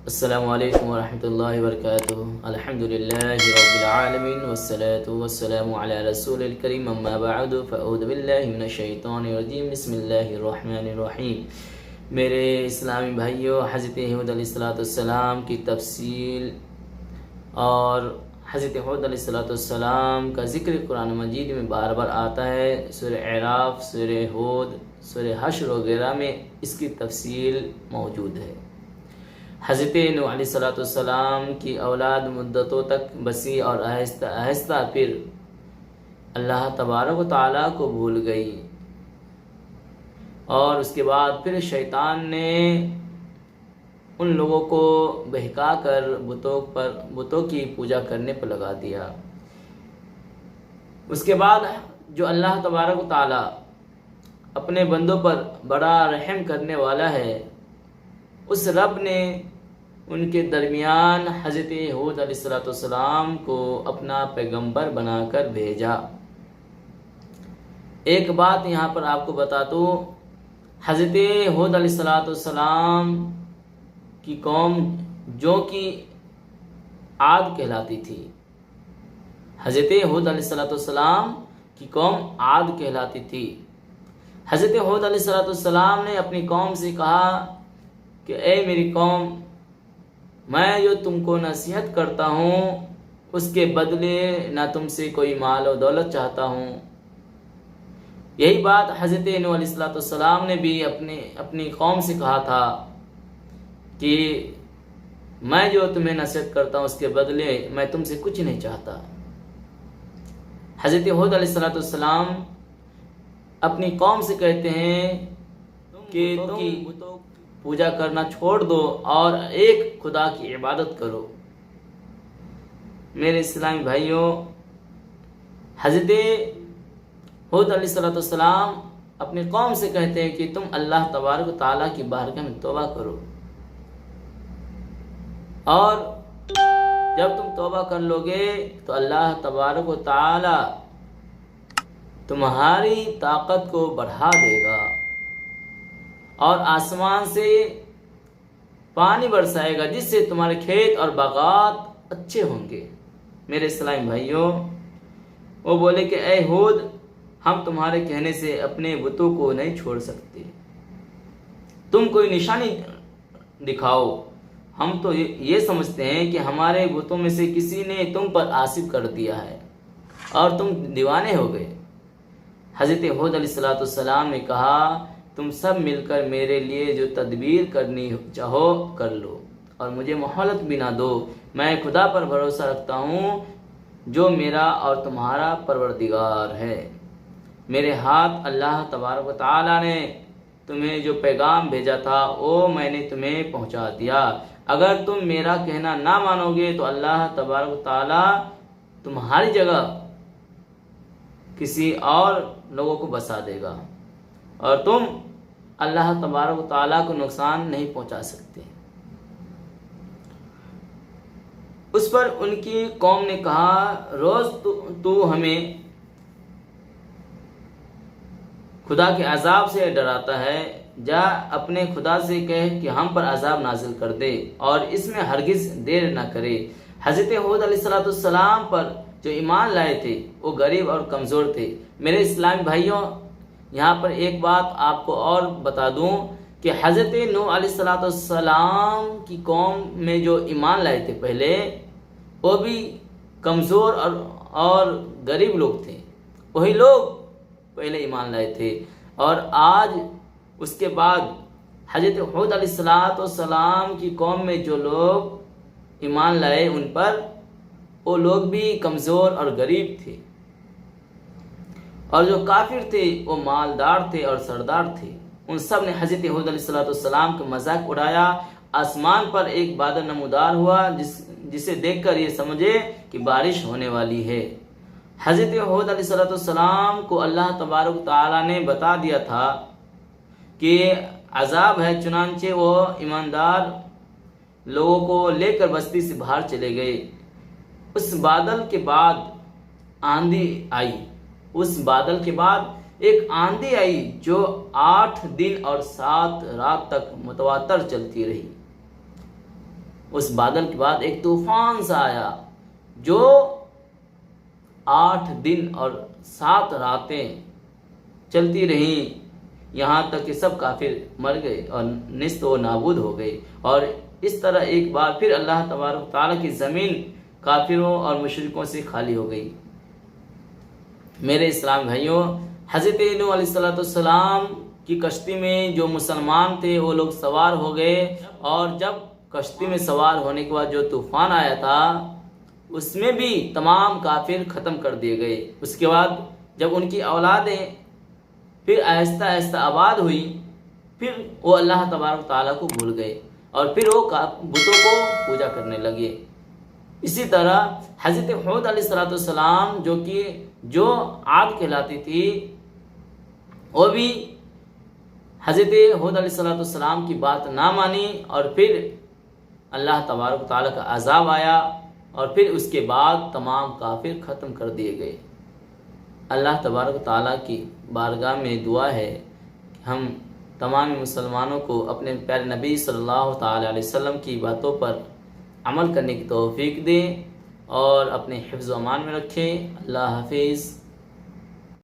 السلام علیکم ورحمۃ اللہ وبرکاتہ۔ الحمد للہ رب العالمین والصلاة والسلام علی رسول الکریم، اما بعد فاعوذ باللہ من الشیطان الرجیم، بسم اللہ الرحمن الرحیم۔ میرے اسلامی بھائیوں، حضرت ہود علیہ السلام کی تفصیل اور حضرت ہود علیہ السلام کا ذکر قرآن مجید میں بار بار آتا ہے۔ سورہ اعراف، سورہ ہود، سورہ حشر وغیرہ میں اس کی تفصیل موجود ہے۔ حضرت نوح علیہ السلام کی اولاد مدتوں تک بسی اور آہستہ آہستہ پھر اللہ تبارک و تعالیٰ کو بھول گئی، اور اس کے بعد پھر شیطان نے ان لوگوں کو بہکا کر بتوں کی پوجا کرنے پر لگا دیا۔ اس کے بعد جو اللہ تبارک و تعالیٰ اپنے بندوں پر بڑا رحم کرنے والا ہے، اس رب نے ان کے درمیان حضرت ہود علیہ السلام کو اپنا پیغمبر بنا کر بھیجا۔ ایک بات یہاں پر آپ کو بتا دوں، حضرت ہود علیہ السلام کی قوم جو کہ عاد کہلاتی تھی، حضرت ہود علیہ السلام کی قوم عاد کہلاتی تھی۔ حضرت ہود علیہ السلام نے اپنی قوم سے کہا کہ اے میری قوم، میں جو تم کو نصیحت کرتا ہوں اس کے بدلے نہ تم سے کوئی مال و دولت چاہتا ہوں۔ یہی بات حضرت نوح علیہ السلام نے بھی اپنی قوم سے کہا تھا کہ میں جو تمہیں نصیحت کرتا ہوں اس کے بدلے میں تم سے کچھ نہیں چاہتا۔ حضرت ہود علیہ السلام اپنی قوم سے کہتے ہیں کہ تم پوجا کرنا چھوڑ دو اور ایک خدا کی عبادت کرو۔ میرے اسلامی بھائیوں، حضرت ہود علیہ السلام اپنی قوم سے کہتے ہیں کہ تم اللہ تبارک و تعالیٰ کی بارگاہ میں توبہ کرو، اور جب تم توبہ کر لو گے تو اللہ تبارک و تعالیٰ تمہاری طاقت کو بڑھا دے گا اور آسمان سے پانی برسائے گا، جس سے تمہارے کھیت اور باغات اچھے ہوں گے۔ میرے اسلامی بھائیوں، وہ بولے کہ اے ہود، ہم تمہارے کہنے سے اپنے بتوں کو نہیں چھوڑ سکتے، تم کوئی نشانی دکھاؤ۔ ہم تو یہ سمجھتے ہیں کہ ہمارے بتوں میں سے کسی نے تم پر عاصب کر دیا ہے اور تم دیوانے ہو گئے۔ حضرت ہود علیہ السلام نے کہا، تم سب مل کر میرے لیے جو تدبیر کرنی چاہو کر لو، اور مجھے مہلت بھی نہ دو۔ میں خدا پر بھروسہ رکھتا ہوں جو میرا اور تمہارا پروردگار ہے۔ میرے ہاتھ اللہ تبارک و تعالیٰ نے تمہیں جو پیغام بھیجا تھا وہ میں نے تمہیں پہنچا دیا۔ اگر تم میرا کہنا نہ مانو گے تو اللہ تبارک و تعالیٰ تمہاری جگہ کسی اور لوگوں کو بسا دے گا، اور تم اللہ تبارک و تعالیٰ کو نقصان نہیں پہنچا سکتے۔ اس پر ان کی قوم نے کہا، روز تو ہمیں خدا کے عذاب سے ڈراتا ہے، جا اپنے خدا سے کہہ کہ ہم پر عذاب نازل کر دے اور اس میں ہرگز دیر نہ کرے۔ حضرت ہود علیہ السلام پر جو ایمان لائے تھے وہ غریب اور کمزور تھے۔ میرے اسلامی بھائیوں، یہاں پر ایک بات آپ کو اور بتا دوں کہ حضرت نوح علیہ السلام کی قوم میں جو ایمان لائے تھے پہلے، وہ بھی کمزور اور غریب لوگ تھے۔ وہی لوگ پہلے ایمان لائے تھے، اور آج اس کے بعد حضرت ہود علیہ السلام کی قوم میں جو لوگ ایمان لائے ان پر، وہ لوگ بھی کمزور اور غریب تھے، اور جو کافر تھے وہ مالدار تھے اور سردار تھے۔ ان سب نے حضرت ہود علیہ السلام کا مذاق اڑایا۔ آسمان پر ایک بادل نمودار ہوا جسے دیکھ کر یہ سمجھے کہ بارش ہونے والی ہے۔ حضرت ہود علیہ السلام کو اللہ تبارک تعالیٰ نے بتا دیا تھا کہ عذاب ہے، چنانچہ وہ ایماندار لوگوں کو لے کر بستی سے باہر چلے گئے۔ اس بادل کے بعد آندھی آئی، اس بادل کے بعد ایک آندھی آئی جو 8 دن اور 7 رات تک متواتر چلتی رہی۔ اس بادل کے بعد ایک طوفان سا آیا جو 8 دن اور 7 راتیں چلتی رہیں، یہاں تک کہ سب کافر مر گئے اور نیست و نابود ہو گئے۔ اور اس طرح ایک بار پھر اللہ تبارک و تعالیٰ کی زمین کافروں اور مشرکوں سے خالی ہو گئی۔ میرے اسلام بھائیوں، حضرت نوح علیہ السلام کی کشتی میں جو مسلمان تھے وہ لوگ سوار ہو گئے، اور جب کشتی میں سوار ہونے کے بعد جو طوفان آیا تھا اس میں بھی تمام کافر ختم کر دیے گئے۔ اس کے بعد جب ان کی اولادیں پھر آہستہ آہستہ آباد ہوئی، پھر وہ اللہ تبارک و تعالیٰ کو بھول گئے اور پھر وہ بتوں کو پوجا کرنے لگے۔ اسی طرح حضرت ہود علیہ السلام جو عاد کہلاتی تھی، وہ بھی حضرت ہود علیہ السلام کی بات نہ مانی، اور پھر اللہ تبارک و تعالیٰ کا عذاب آیا، اور پھر اس کے بعد تمام کافر ختم کر دیے گئے۔ اللہ تبارک و تعالیٰ کی بارگاہ میں دعا ہے کہ ہم تمام مسلمانوں کو اپنے پیارے نبی صلی اللہ تعالیٰ علیہ وسلم کی باتوں پر عمل کرنے کی توفیق دیں اور اپنے حفظ و امان میں رکھیں۔ اللہ حافظ۔